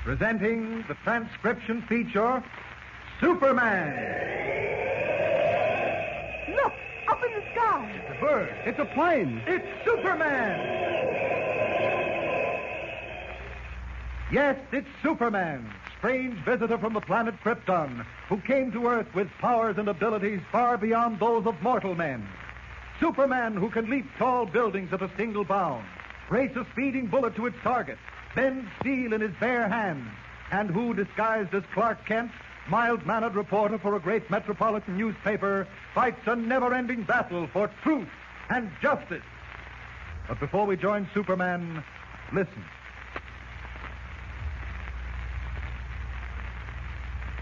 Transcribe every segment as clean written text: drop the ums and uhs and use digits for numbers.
presenting the transcription feature, Superman. Look, up in the sky. It's a bird. It's a plane. It's Superman. Yes, it's Superman, strange visitor from the planet Krypton, who came to Earth with powers and abilities far beyond those of mortal men. Superman, who can leap tall buildings at a single bound, race a speeding bullet to its target, bend steel in his bare hands, and who, disguised as Clark Kent, mild-mannered reporter for a great metropolitan newspaper, fights a never-ending battle for truth and justice. But before we join Superman, listen.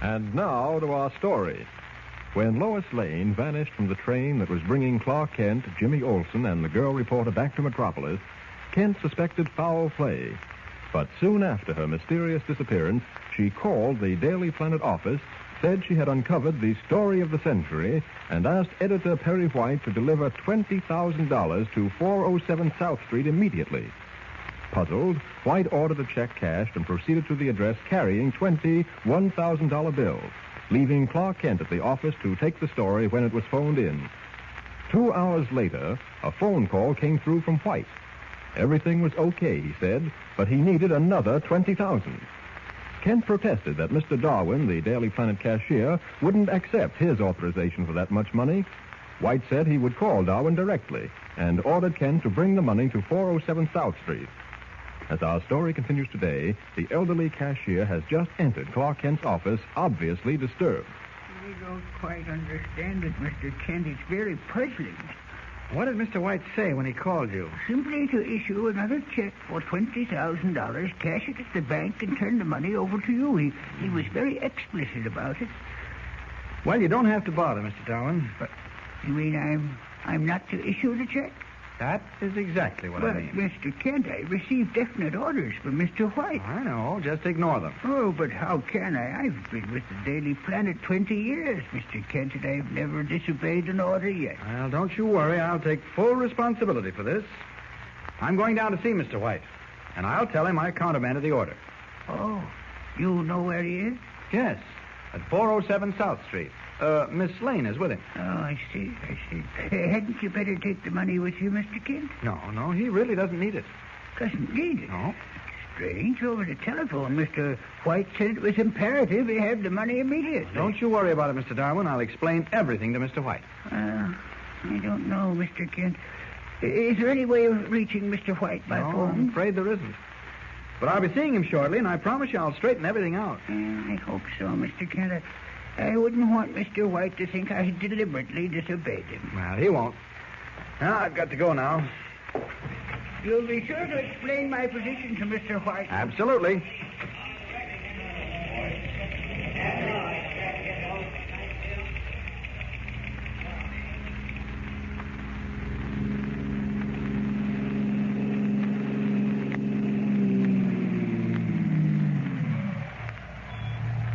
And now to our story. When Lois Lane vanished from the train that was bringing Clark Kent, Jimmy Olsen, and the girl reporter back to Metropolis, Kent suspected foul play. But soon after her mysterious disappearance, she called the Daily Planet office, said she had uncovered the story of the century, and asked editor Perry White to deliver $20,000 to 407 South Street immediately. Puzzled, White ordered a check cashed and proceeded to the address carrying 20 $1,000 bills, leaving Clark Kent at the office to take the story when it was phoned in. 2 hours later, a phone call came through from White. Everything was okay, he said, but he needed another $20,000. Kent protested that Mr. Darwin, the Daily Planet cashier, wouldn't accept his authorization for that much money. White said he would call Darwin directly and ordered Kent to bring the money to 407 South Street. As our story continues today, the elderly cashier has just entered Clark Kent's office, obviously disturbed. I don't quite understand it, Mr. Kent. It's very puzzling. What did Mr. White say when he called you? Simply to issue another check for $20,000, cash it at the bank, and turn the money over to you. He was very explicit about it. Well, you don't have to bother, Mr. Darwin. But you mean I'm not to issue the check? That is exactly what I mean. Mr. Kent, I received definite orders from Mr. White. I know. Just ignore them. Oh, but how can I? I've been with the Daily Planet 20 years, Mr. Kent, and I've never disobeyed an order yet. Well, don't you worry. I'll take full responsibility for this. I'm going down to see Mr. White, and I'll tell him I countermanded the order. Oh, you know where he is? Yes, at 407 South Street. Miss Lane is with him. Oh, I see. Hadn't you better take the money with you, Mr. Kent? No, he really doesn't need it. Doesn't need it? No. Strange. Over the telephone, Mr. White said it was imperative he had the money immediately. Don't you worry about it, Mr. Darwin. I'll explain everything to Mr. White. I don't know, Mr. Kent. Is there any way of reaching Mr. White by phone? No, I'm afraid there isn't. But I'll be seeing him shortly, and I promise you I'll straighten everything out. I hope so, Mr. Kent. I wouldn't want Mr. White to think I had deliberately disobeyed him. Well, he won't. Now, I've got to go now. You'll be sure to explain my position to Mr. White. Absolutely.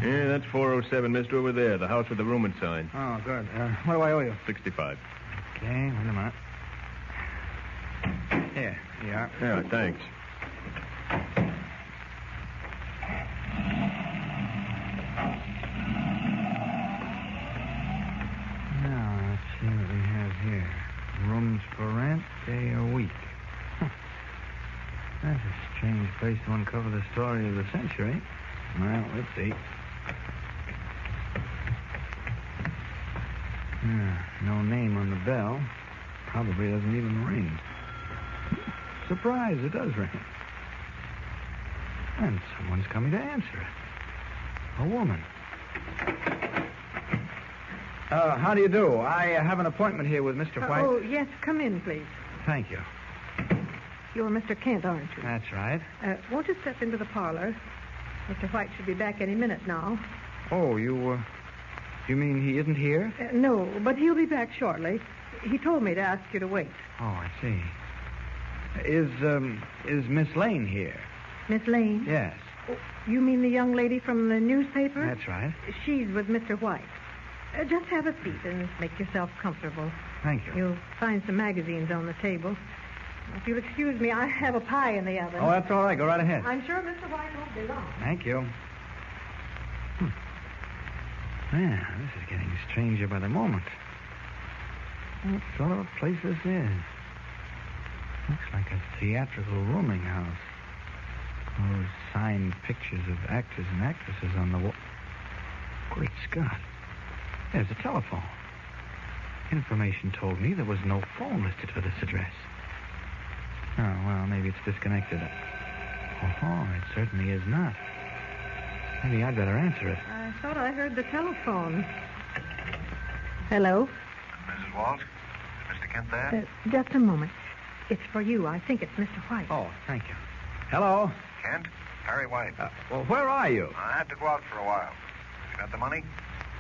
Yeah, that's 407, mister, over there, the house with the rooming sign. Oh, good. What do I owe you? 65. Okay, wait a minute. Here you are. Yeah, thanks. Now, let's see what we have here. Rooms for rent, day a week. That's a strange place to uncover the story of the century. Well, let's see. No name on the bell. Probably doesn't even ring. Surprise, it does ring. And someone's coming to answer it. A woman. How do you do? I have an appointment here with Mr. White. Oh, yes, come in, please. Thank you. You're Mr. Kent, aren't you? That's right. Won't you step into the parlor? Mr. White should be back any minute now. Oh, you mean he isn't here? No, but he'll be back shortly. He told me to ask you to wait. Oh, I see. Is Miss Lane here? Miss Lane? Yes. Oh, you mean the young lady from the newspaper? That's right. She's with Mr. White. Just have a seat and make yourself comfortable. Thank you. You'll find some magazines on the table. If you'll excuse me, I have a pie in the oven. Oh, that's all right. Go right ahead. I'm sure Mr. White won't be long. Thank you. Yeah, this is getting stranger by the moment. What sort of a place this is? Looks like a theatrical rooming house. Those signed pictures of actors and actresses on the wall. Great Scott. There's a telephone. Information told me there was no phone listed for this address. Oh, well, maybe it's disconnected. Oh, it certainly is not. Maybe I'd better answer it. I thought I heard the telephone. Hello? Mrs. Walsh? Is Mr. Kent there? Just a moment. It's for you. I think it's Mr. White. Oh, thank you. Hello? Kent? Harry White. Well, where are you? I had to go out for a while. You got the money?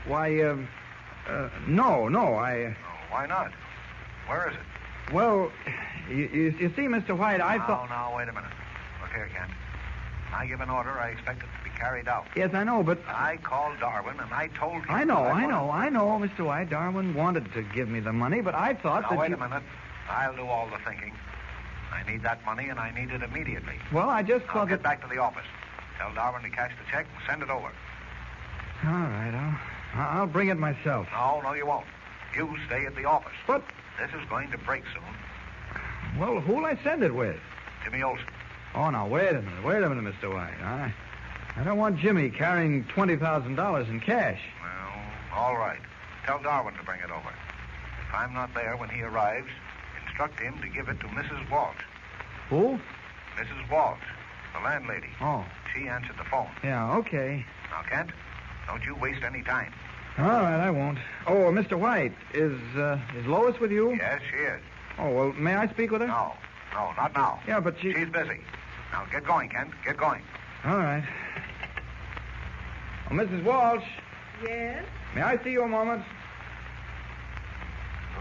Why, no, Oh, why not? Where is it? Well, you see, Mr. White, I thought... Now, wait a minute. Look here, Kent. When I give an order, I expect it to be carried out. Yes, I know, but... I called Darwin, and I told him... I know, Mr. White. Darwin wanted to give me the money, but I thought Now, that wait a minute. I'll do all the thinking. I need that money, and I need it immediately. Well, I just I'll thought get that... back to the office. Tell Darwin to cash the check and send it over. All right, I'll bring it myself. No, you won't. You stay at the office. But, This is going to break soon. well, who'll I send it with? Jimmy Olsen. Oh, now, wait a minute, Mr. White. I don't want Jimmy carrying $20,000 in cash. Well, all right. Tell Darwin to bring it over. If I'm not there when he arrives, instruct him to give it to Mrs. Walsh. Who? Mrs. Walsh, the landlady. Oh, She answered the phone. yeah, okay. Now, Kent, don't you waste any time. All right, I won't. Oh, Mr. White, is Lois with you? Yes, she is. Oh, well, may I speak with her? No, not now. Yeah, but She's busy. Now, get going, Kent. Get going. All right. Oh, Mrs. Walsh, Yes? may I see you a moment?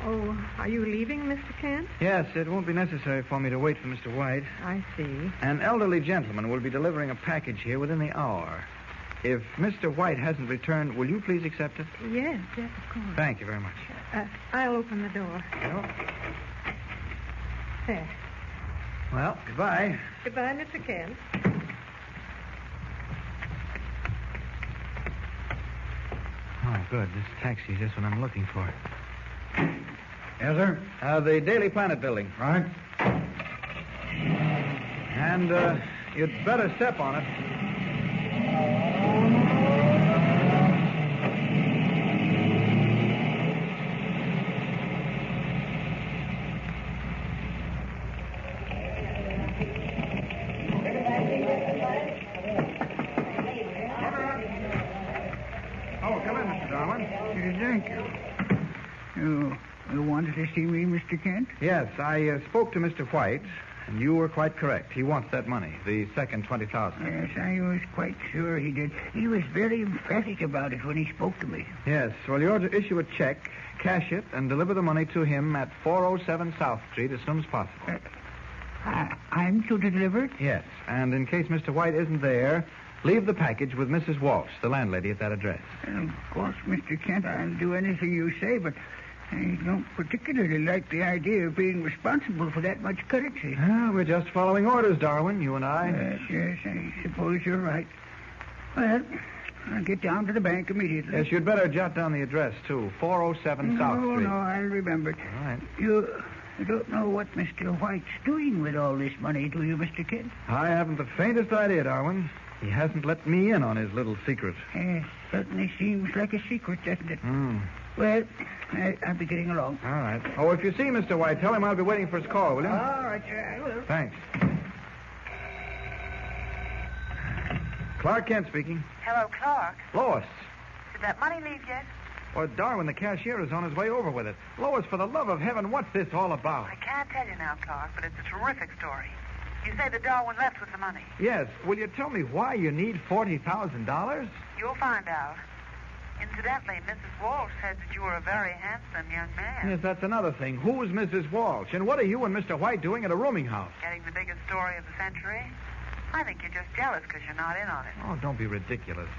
Oh, are you leaving, Mr. Kent? Yes, it won't be necessary for me to wait for Mr. White. I see. An elderly gentleman will be delivering a package here within the hour. If Mr. White hasn't returned, will you please accept it? Yes, of course. Thank you very much. I'll open the door. Well, There. well, goodbye. Goodbye, Mr. Kent. Oh, good. This taxi's just what I'm looking for. Yes, sir? The Daily Planet building. Right. And, you'd better step on it. Oh, come in, Mr. Darwin. Thank you. You wanted to see me, Mr. Kent? Yes, I spoke to Mr. White, and you were quite correct. He wants that money, the second $20,000. Yes, I was quite sure he did. He was very emphatic about it when he spoke to me. Yes, well, you're to issue a check, cash it, and deliver the money to him at 407 South Street as soon as possible. I'm to deliver it? Yes, and in case Mr. White isn't there, leave the package with Mrs. Walsh, the landlady at that address. Of course, Mr. Kent, I'll do anything you say, but I don't particularly like the idea of being responsible for that much currency. We're just following orders, Darwin, you and I. Yes, I suppose you're right. Well, I'll get down to the bank immediately. Yes, you'd better jot down the address, too. 407 South Street. No, I'll remember it. All right. You don't know what Mr. White's doing with all this money, do you, Mr. Kent? I haven't the faintest idea, Darwin. He hasn't let me in on his little secret. Certainly seems like a secret, doesn't it? Well, I'll be getting along. All right. Oh, if you see Mr. White, tell him I'll be waiting for his call, will you? All right, sir, I will. Thanks. Clark Kent speaking. Hello, Clark. Lois. Did that money leave yet? Well, Darwin, the cashier, is on his way over with it. Lois, for the love of heaven, what's this all about? I can't tell you now, Clark, but it's a terrific story. You say that Darwin left with the money. Yes. Will you tell me why you need $40,000? You'll find out. Incidentally, Mrs. Walsh said that you were a very handsome young man. Yes, that's another thing. Who's Mrs. Walsh? And what are you and Mr. White doing at a rooming house? Getting the biggest story of the century? I think you're just jealous because you're not in on it. Oh, don't be ridiculous.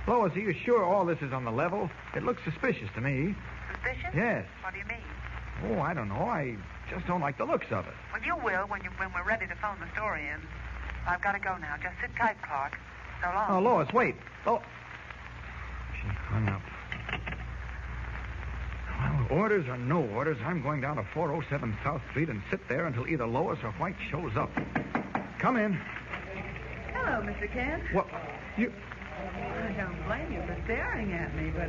Lois, are you sure all this is on the level? It looks suspicious to me. Suspicious? Yes. What do you mean? Oh, I don't know. I just don't like the looks of it. Well, you will when we're ready to phone the story in. I've got to go now. Just sit tight, Clark. So long. Oh, Lois, wait. Oh. She hung up. Well, orders or no orders, I'm going down to 407 South Street and sit there until either Lois or White shows up. Come in. Hello, Mr. Kent. What? You... I don't blame you for staring at me, but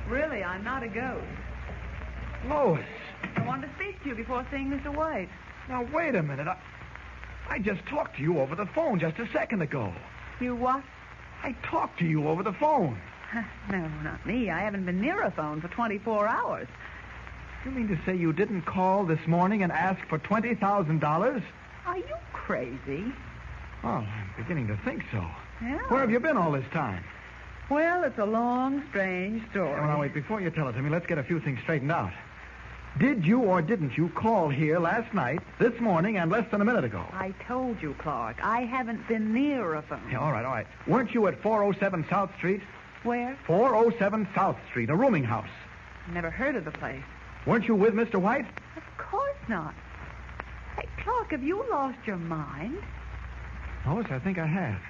really, I'm not a ghost. Lois. I wanted to speak to you before seeing Mr. White. Now, wait a minute. I just talked to you over the phone just a second ago. You what? I talked to you over the phone. No, not me. I haven't been near a phone for 24 hours. You mean to say you didn't call this morning and ask for $20,000? Are you crazy? Oh, I'm beginning to think so. Yeah. Where have you been all this time? Well, it's a long, strange story. Now, wait, before you tell it to me, let's get a few things straightened out. Did you or didn't you call here last night, this morning, and less than a minute ago? I told you, Clark. I haven't been near a phone. Yeah, all right. Weren't you at 407 South Street? Where? 407 South Street, a rooming house. Never heard of the place. Weren't you with Mr. White? Of course not. Hey, Clark, have you lost your mind? Lois, I think I have.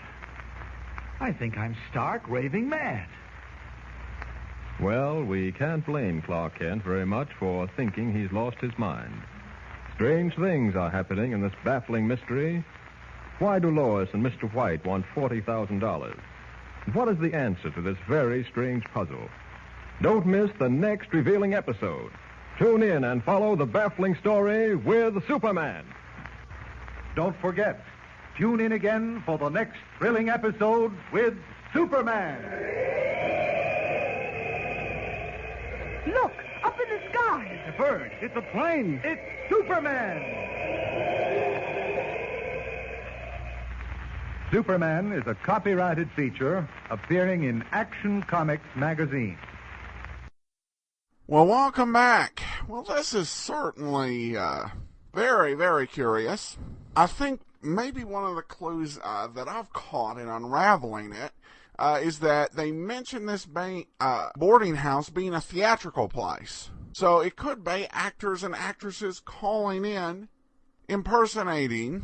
I think I'm stark raving mad. Well, we can't blame Clark Kent very much for thinking he's lost his mind. Strange things are happening in this baffling mystery. Why do Lois and Mr. White want $40,000? And what is the answer to this very strange puzzle? Don't miss the next revealing episode. Tune in and follow the baffling story with Superman. Don't forget, tune in again for the next thrilling episode with Superman. Look, up in the sky. It's a bird. It's a plane. It's Superman. Superman is a copyrighted feature appearing in Action Comics magazine. Well, welcome back. Well, this is certainly very, very curious. I think maybe one of the clues that I've caught in unraveling it is that they mention this boarding house being a theatrical place. So it could be actors and actresses calling in, impersonating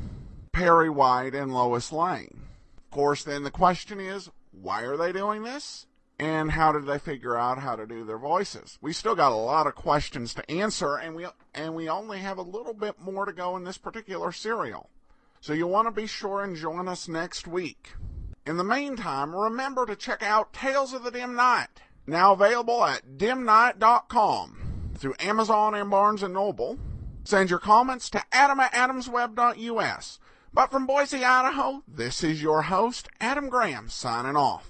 Perry White and Lois Lane. Of course, then the question is, why are they doing this? And how did they figure out how to do their voices? We still got a lot of questions to answer, and we only have a little bit more to go in this particular serial. So you'll want to be sure and join us next week. In the meantime, remember to check out Tales of the Dim Night, now available at dimnight.com through Amazon and Barnes & Noble. Send your comments to adam@adamsweb.us. But from Boise, Idaho, this is your host, Adam Graham, signing off.